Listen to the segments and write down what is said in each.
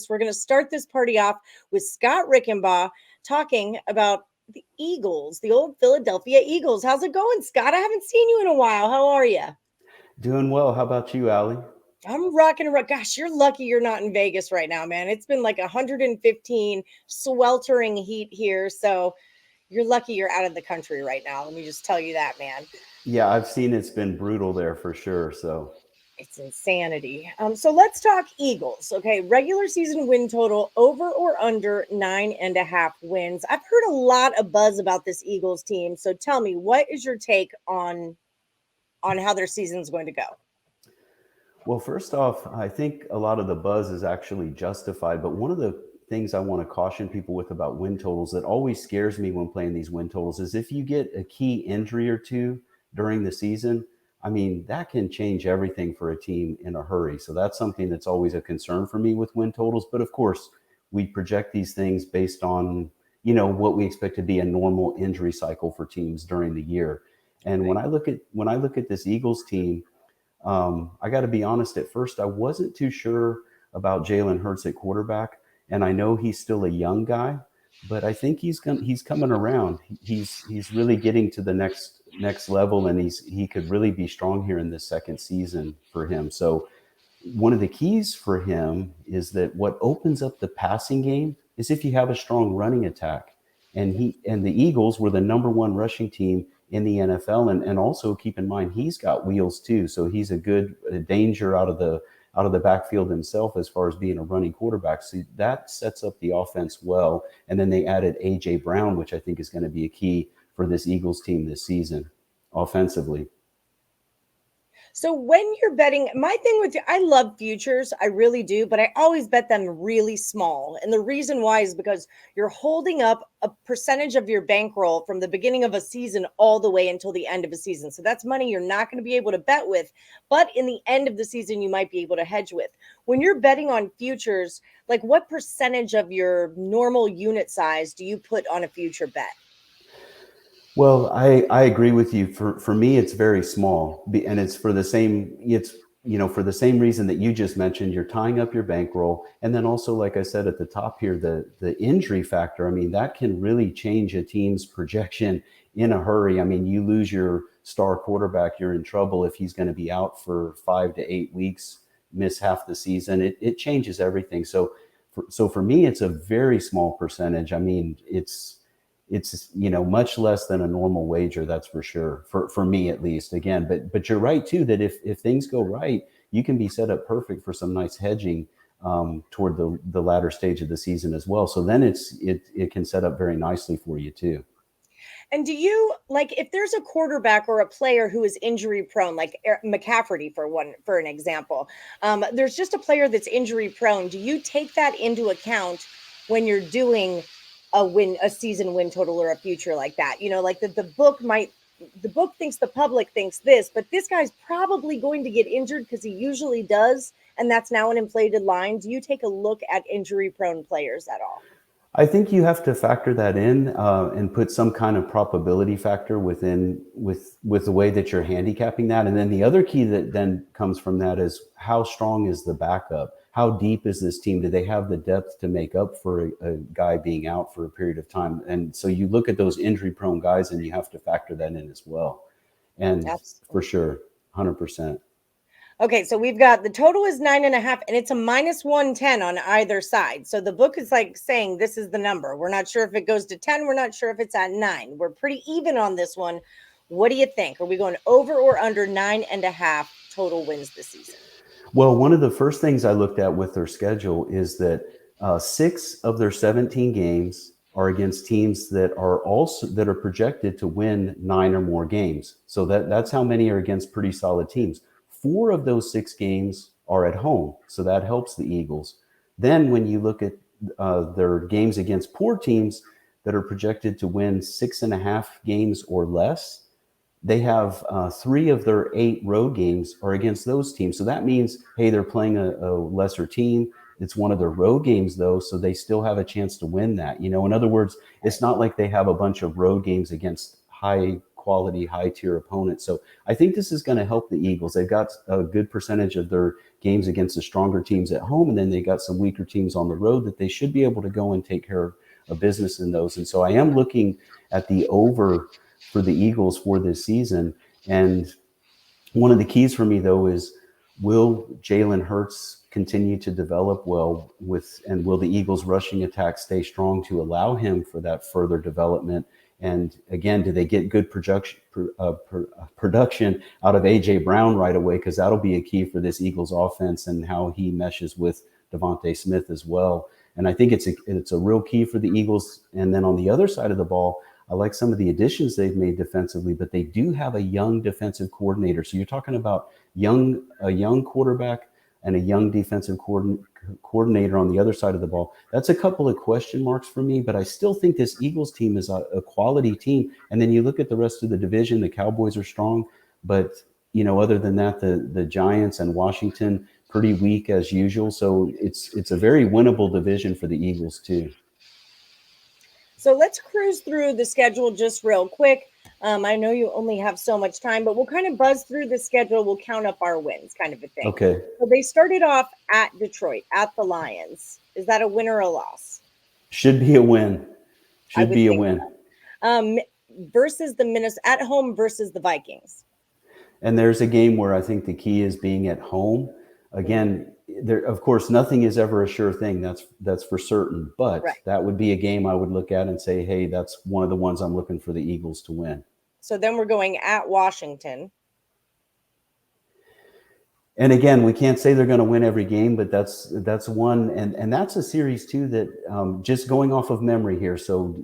hosts. We're going to start this party off with Scott Rickenbach talking about the Eagles, the old Philadelphia Eagles. How's it going, Scott? I haven't seen you in a while. How are you? Doing well. How about you, Allie? I'm rocking and rock. Gosh, you're lucky you're not in Vegas right now, man. It's been like 115 sweltering heat here. So you're lucky you're out of the country right now. Let me just tell you that, man. Yeah, I've seen it's been brutal there for sure. So, It's insanity. So let's talk Eagles. Okay, regular season win total over or under 9.5 wins. I've heard a lot of buzz about this Eagles team. So tell me, what is your take on how their season's going to go? well, first off, I think a lot of the buzz is actually justified. But one of the things I want to caution people with about win totals that always scares me when playing these win totals is if you get a key injury or two during the season, I mean, that can change everything for a team in a hurry. So that's something that's always a concern for me with win totals. But of course, we project these things based on, what we expect to be a normal injury cycle for teams during the year. And Right. when I look at this Eagles team, I got to be honest. At first, I wasn't too sure about Jalen Hurts at quarterback, and I know he's still a young guy, but I think he's coming around. He's really getting to the next level, and he could really be strong here in this second season for him. So one of the keys for him is that what opens up the passing game is if you have a strong running attack. And the Eagles were the number one rushing team in the NFL. And also keep in mind he's got wheels too. So he's a good danger out of the backfield himself as far as being a running quarterback. So that sets up the offense well. And then they added AJ Brown, which I think is going to be a key for this Eagles team this season offensively. So when you're betting, my thing with I love futures, I really do, but I always bet them really small. And the reason why is because you're holding up a percentage of your bankroll from the beginning of a season all the way until the end of a season. So that's money you're not going to be able to bet with, but in the end of the season you might be able to hedge with. When you're betting on futures, like what percentage of your normal unit size do you put on a future bet? Well, I agree with you. For me, it's very small, and it's for the same reason that you just mentioned. You're tying up your bankroll, and then also, like I said at the top here, the injury factor. I mean, that can really change a team's projection in a hurry. I mean, you lose your star quarterback, you're in trouble if he's going to be out for 5 to 8 weeks, miss half the season. It changes everything. So for me, it's a very small percentage. I mean, it's much less than a normal wager, that's for sure, for me at least. Again, but you're right too that if things go right, you can be set up perfect for some nice hedging toward the latter stage of the season as well. So then it can set up very nicely for you too. And do you like if there's a quarterback or a player who is injury prone, like McCafferty for an example? There's just a player that's injury prone. Do you take that into account when you're doing a season win total or a future like that? Like the book thinks the public thinks this, but this guy's probably going to get injured because he usually does, and that's now an inflated line. Do you take a look at injury prone players at all? I think you have to factor that in and put some kind of probability factor within with the way that you're handicapping that. And then the other key that then comes from that is how strong is the backup? How deep is this team? Do they have the depth to make up for a guy being out for a period of time? And so you look at those injury prone guys and you have to factor that in as well. And for Absolutely. sure, 100%. Okay, so we've got the total is 9.5, and it's a minus 110 on either side. So the book is like saying this is the number. We're not sure if it goes to 10. We're not sure if it's at 9. We're pretty even on this one. What do you think? Are we going over or under 9.5 total wins this season? Well, one of the first things I looked at with their schedule is that 6 of their 17 games are against teams that are projected to win 9 or more games. So that's how many are against pretty solid teams. 4 of those 6 games are at home, so that helps the Eagles. Then when you look at their games against poor teams that are projected to win 6.5 games or less, they have 3 of their 8 road games are against those teams. So that means, hey, they're playing a lesser team. It's one of their road games, though, so they still have a chance to win that. In other words, it's not like they have a bunch of road games against high quality, high tier opponent. So I think this is going to help the Eagles. They've got a good percentage of their games against the stronger teams at home, and then they got some weaker teams on the road that they should be able to go and take care of business in those. And so I am looking at the over for the Eagles for this season. And one of the keys for me, though, is will Jalen Hurts continue to develop well and will the Eagles rushing attack stay strong to allow him for that further development? And again, do they get good production out of A.J. Brown right away? Because that'll be a key for this Eagles offense and how he meshes with Devontae Smith as well. And I think it's a real key for the Eagles. And then on the other side of the ball, I like some of the additions they've made defensively, but they do have a young defensive coordinator. So you're talking about a young quarterback and a young defensive coordinator on the other side of the ball. That's a couple of question marks for me, but I still think this Eagles team is a quality team. And then you look at the rest of the division, the Cowboys are strong, but other than that, the Giants and Washington, pretty weak as usual. So it's a very winnable division for the Eagles too. So let's cruise through the schedule just real quick. I know you only have so much time, but we'll kind of buzz through the schedule. We'll count up our wins, kind of a thing. Okay. So they started off at Detroit, at the Lions. Is that a win or a loss? Should be a win. Should be a win. Versus the Minnesota at home versus the Vikings. And there's a game where I think the key is being at home. Again, there, of course, nothing is ever a sure thing. That's for certain. But That would be a game I would look at and say, hey, that's one of the ones I'm looking for the Eagles to win. So then we're going at Washington. And again, we can't say they're going to win every game, but that's one. And that's a series, too, that just going off of memory here. So,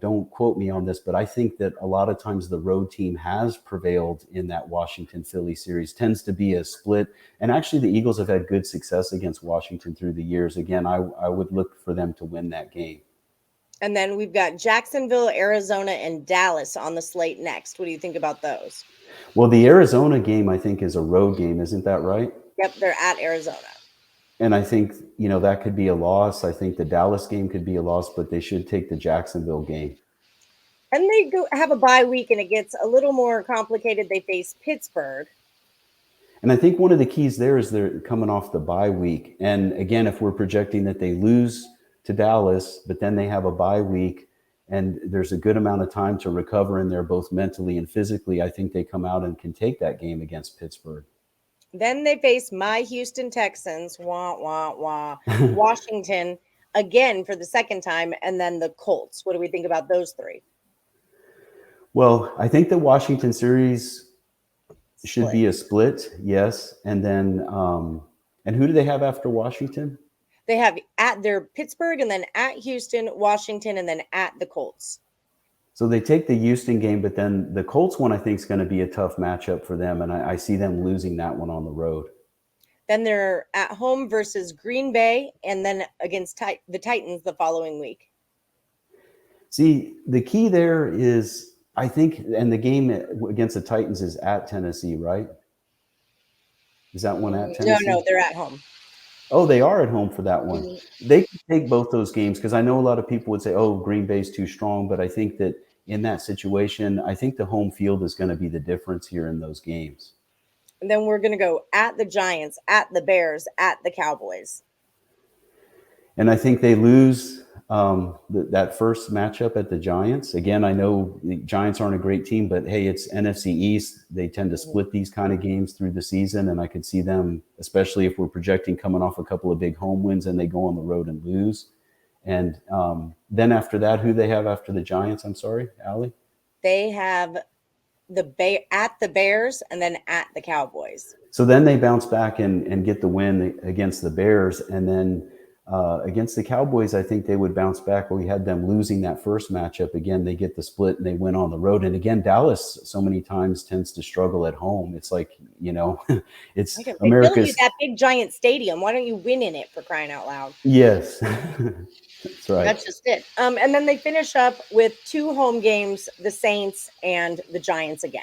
don't quote me on this, but I think that a lot of times the road team has prevailed in that Washington-Philly series, tends to be a split. And actually, the Eagles have had good success against Washington through the years. Again, I would look for them to win that game. And then we've got Jacksonville, Arizona, and Dallas on the slate next. What do you think about those? Well, the Arizona game, I think, is a road game. Isn't that right? Yep, they're at Arizona. And I think, that could be a loss. I think the Dallas game could be a loss, but they should take the Jacksonville game. And they have a bye week, and it gets a little more complicated. They face Pittsburgh. And I think one of the keys there is they're coming off the bye week. And again, if we're projecting that they lose to Dallas, but then they have a bye week, and there's a good amount of time to recover in there, both mentally and physically, I think they come out and can take that game against Pittsburgh. Then they face my Houston Texans, Washington again for the second time, and then the Colts. What do we think about those three? Well, I think the Washington series should be a split, yes. And then, and who do they have after Washington? They have at their Pittsburgh, and then at Houston, Washington, and then at the Colts. So they take the Houston game, but then the Colts one, I think, is going to be a tough matchup for them. And I see them losing that one on the road. Then they're at home versus Green Bay, and then against the Titans the following week. See, the key there is, I think, and the game against the Titans is at Tennessee, right? Is that one at Tennessee? No, they're at home. Oh, they are at home for that one. Mm-hmm. They can take both those games, because I know a lot of people would say, oh, Green Bay's too strong. But I think that in that situation, I think the home field is going to be the difference here in those games. And then we're going to go at the Giants, at the Bears, at the Cowboys. And I think they lose that first matchup at the Giants. Again, I know the Giants aren't a great team, but hey, it's NFC East. They tend to split these kind of games through the season, and I could see them, especially if we're projecting coming off a couple of big home wins and they go on the road and lose. And then after that, who they have after the Giants? I'm sorry, Allie? They have at the Bears and then at the Cowboys. So then they bounce back and get the win against the Bears, and then against the Cowboys, I think they would bounce back. We had them losing that first matchup. Again, they get the split and they win on the road. And again, Dallas so many times tends to struggle at home. It's like, it's America's that big giant stadium. Why don't you win in it, for crying out loud? Yes, that's right. That's just it. And then they finish up with 2 home games, the Saints and the Giants again.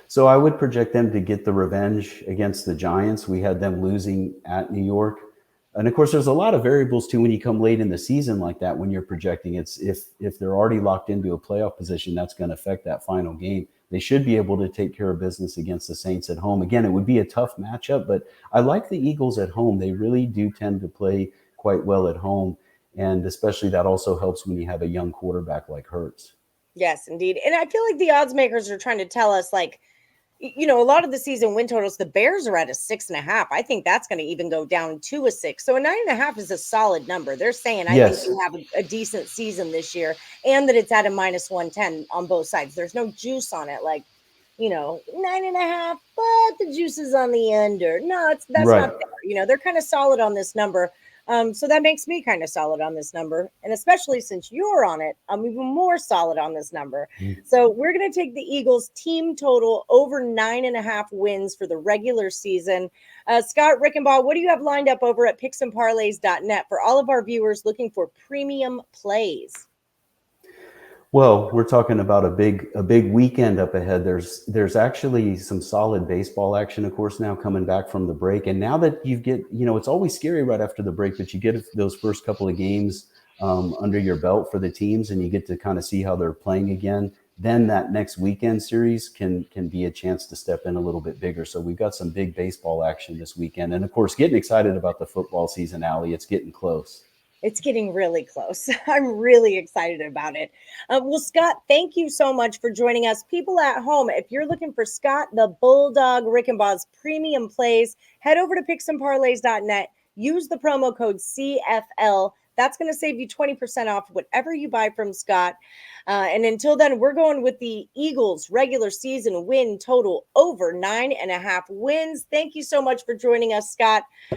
So I would project them to get the revenge against the Giants. We had them losing at New York. And of course, there's a lot of variables too when you come late in the season like that. When you're projecting, it's if they're already locked into a playoff position, that's going to affect that final game. They should be able to take care of business against the Saints at home. Again, it would be a tough matchup, but I like the Eagles at home. They really do tend to play quite well at home, and especially that also helps when you have a young quarterback like Hurts. Yes, indeed. And I feel like the odds makers are trying to tell us, like, a lot of the season win totals, the Bears are at a 6.5. I think that's going to even go down to a 6. So a 9.5 is a solid number. They're saying, I think Yes, you have a decent season this year, and that it's at a minus 110 on both sides. There's no juice on it, like, 9.5, but the juice is on the under. No, that's not right. fair. They're kind of solid on this number. So that makes me kind of solid on this number. And especially since you're on it, I'm even more solid on this number. So we're going to take the Eagles team total over 9.5 wins for the regular season. Scott Rickenbach, what do you have lined up over at picksandparlays.net for all of our viewers looking for premium plays? Well, we're talking about a big weekend up ahead. There's actually some solid baseball action, of course, now coming back from the break. And now that you get, it's always scary right after the break, but you get those first couple of games under your belt for the teams, and you get to kind of see how they're playing again. Then that next weekend series can be a chance to step in a little bit bigger. So we've got some big baseball action this weekend, and of course, getting excited about the football season, Allie. It's getting close. It's getting really close. I'm really excited about it. Well, Scott, thank you so much for joining us. People at home, if you're looking for Scott the Bulldog Rickenbach's premium plays, head over to picksandparlays.net. Use the promo code CFL. That's going to save you 20% off whatever you buy from Scott. And until then, we're going with the Eagles regular season win total over 9.5 wins. Thank you so much for joining us, Scott.